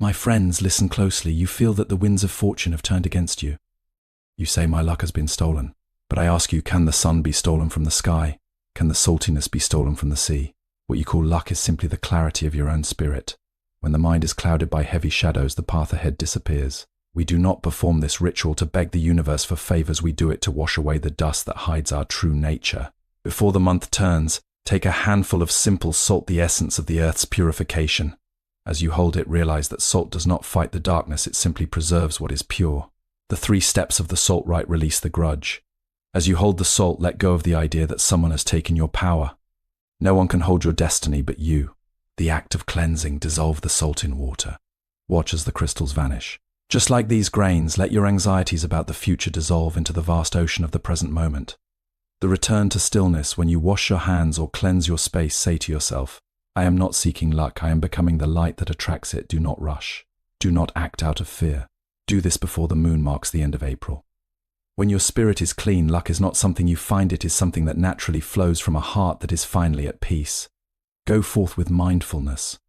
My friends, listen closely. You feel that the winds of fortune have turned against you. You say my luck has been stolen. But I ask you, can the sun be stolen from the sky? Can the saltiness be stolen from the sea? What you call luck is simply the clarity of your own spirit. When the mind is clouded by heavy shadows, the path ahead disappears. We do not perform this ritual to beg the universe for favors. We do it to wash away the dust that hides our true nature. Before the month turns, take a handful of simple salt, the essence of the earth's purification. As you hold it, realize that salt does not fight the darkness, it simply preserves what is pure. The 3 steps of the salt rite release the grudge. As you hold the salt, let go of the idea that someone has taken your power. No one can hold your destiny but you. The act of cleansing, dissolve the salt in water. Watch as the crystals vanish. Just like these grains, let your anxieties about the future dissolve into the vast ocean of the present moment. The return to stillness. When you wash your hands or cleanse your space, say to yourself, I am not seeking luck, I am becoming the light that attracts it. Do not rush. Do not act out of fear. Do this before the moon marks the end of April. When your spirit is clean, luck is not something you find, it is something that naturally flows from a heart that is finally at peace. Go forth with mindfulness.